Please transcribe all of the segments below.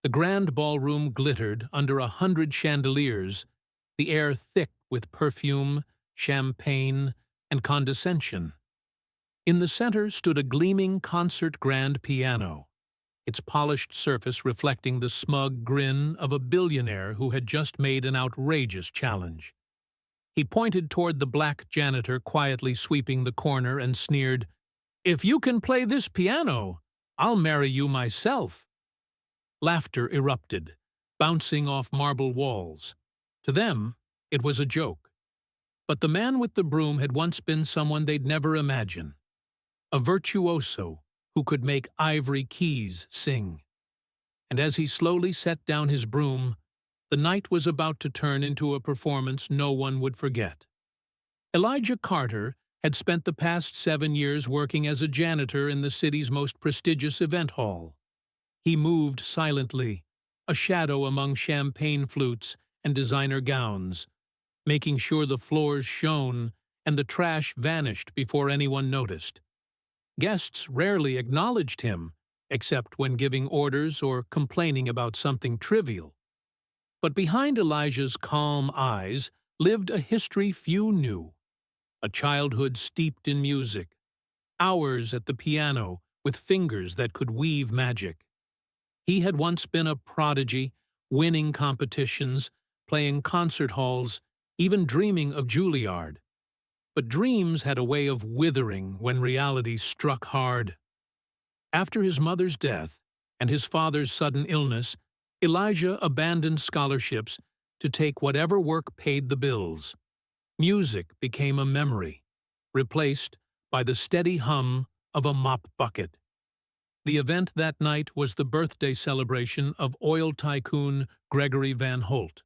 The grand ballroom glittered under 100 chandeliers, the air thick with perfume, champagne, and condescension. In the center stood a gleaming concert grand piano, its polished surface reflecting the smug grin of a billionaire who had just made an outrageous challenge. He pointed toward the black janitor quietly sweeping the corner and sneered, "If you can play this piano, I'll marry you myself." Laughter erupted, bouncing off marble walls. To them, it was a joke. But the man with the broom had once been someone they'd never imagine. A virtuoso who could make ivory keys sing. And as he slowly set down his broom, the night was about to turn into a performance no one would forget. Elijah Carter had spent the past 7 years working as a janitor in the city's most prestigious event hall. He moved silently, a shadow among champagne flutes and designer gowns, making sure the floors shone and the trash vanished before anyone noticed. Guests rarely acknowledged him, except when giving orders or complaining about something trivial. But behind Elijah's calm eyes lived a history few knew, a childhood steeped in music, hours at the piano with fingers that could weave magic. He had once been a prodigy, winning competitions, playing concert halls, even dreaming of Juilliard. But dreams had a way of withering when reality struck hard. After his mother's death and his father's sudden illness, Elijah abandoned scholarships to take whatever work paid the bills. Music became a memory, replaced by the steady hum of a mop bucket. The event that night was the birthday celebration of oil tycoon Gregory Van Holt,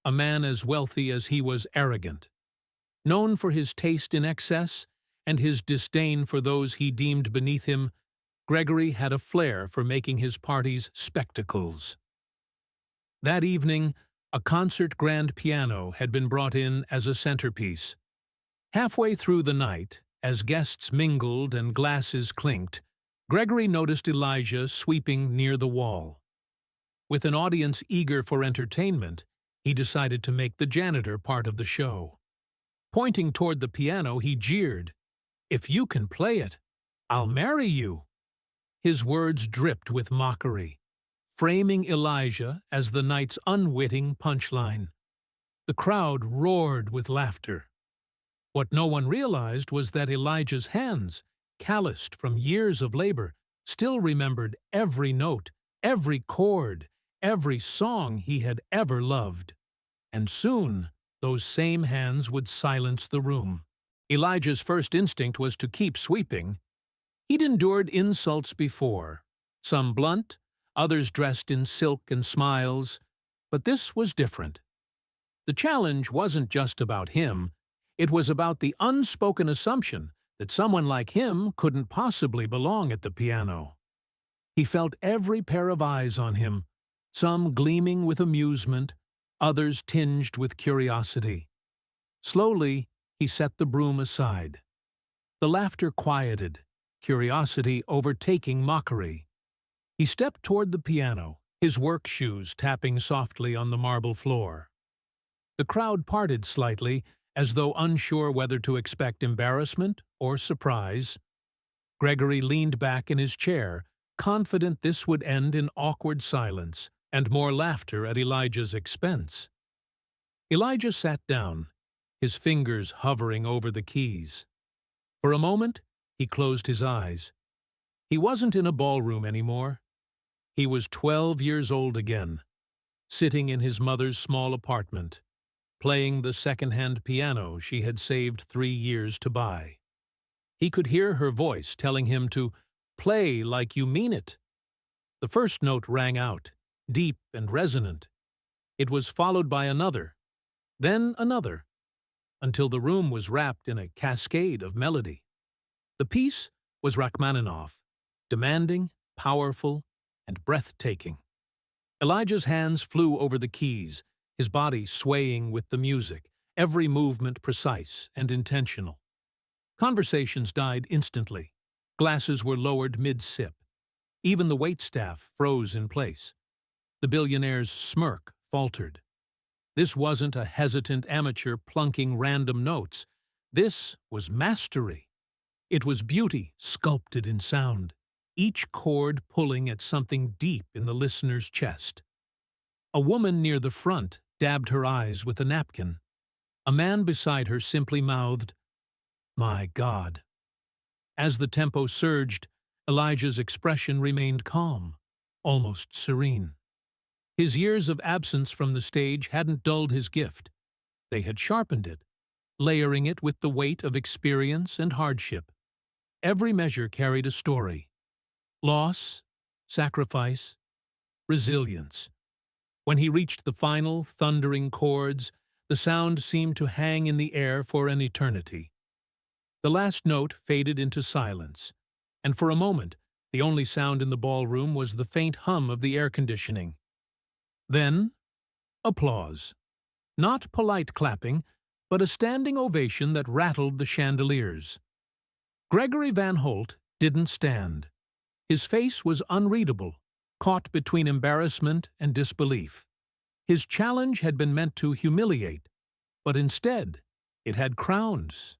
a man as wealthy as he was arrogant. Known for his taste in excess and his disdain for those he deemed beneath him, Gregory had a flair for making his parties spectacles. That evening, a concert grand piano had been brought in as a centerpiece. Halfway through the night, as guests mingled and glasses clinked, Gregory noticed Elijah sweeping near the wall. With an audience eager for entertainment, he decided to make the janitor part of the show. Pointing toward the piano, he jeered, "If you can play it, I'll marry you." His words dripped with mockery, framing Elijah as the night's unwitting punchline. The crowd roared with laughter. What no one realized was that Elijah's hands, calloused from years of labor, still remembered every note, every chord, every song he had ever loved. And soon, those same hands would silence the room. Elijah's first instinct was to keep sweeping. He'd endured insults before, some blunt, others dressed in silk and smiles, but this was different. The challenge wasn't just about him, it was about the unspoken assumption that someone like him couldn't possibly belong at the piano. He felt every pair of eyes on him, some gleaming with amusement, others tinged with curiosity. Slowly, he set the broom aside. The laughter quieted, curiosity overtaking mockery. He stepped toward the piano, his work shoes tapping softly on the marble floor. The crowd parted slightly, as though unsure whether to expect embarrassment or surprise. Gregory leaned back in his chair, confident this would end in awkward silence and more laughter at Elijah's expense. Elijah sat down, his fingers hovering over the keys. For a moment, he closed his eyes. He wasn't in a ballroom anymore. He was 12 years old again, sitting in his mother's small apartment, playing the second-hand piano she had saved 3 years to buy. He could hear her voice telling him to play like you mean it. The first note rang out, deep and resonant. It was followed by another, then another, until the room was wrapped in a cascade of melody. The piece was Rachmaninoff, demanding, powerful, and breathtaking. Elijah's hands flew over the keys, his body swaying with the music, every movement precise and intentional. Conversations died instantly. Glasses were lowered mid-sip. Even the waitstaff froze in place. The billionaire's smirk faltered. This wasn't a hesitant amateur plunking random notes. This was mastery. It was beauty sculpted in sound, each chord pulling at something deep in the listener's chest. A woman near the front dabbed her eyes with a napkin. A man beside her simply mouthed, "My God." As the tempo surged, Elijah's expression remained calm, almost serene. His years of absence from the stage hadn't dulled his gift. They had sharpened it, layering it with the weight of experience and hardship. Every measure carried a story. Loss, sacrifice, resilience. When he reached the final, thundering chords, the sound seemed to hang in the air for an eternity. The last note faded into silence, and for a moment, the only sound in the ballroom was the faint hum of the air conditioning. Then, applause. Not polite clapping, but a standing ovation that rattled the chandeliers. Gregory Van Holt didn't stand. His face was unreadable, caught between embarrassment and disbelief. His challenge had been meant to humiliate, but instead, it had crowns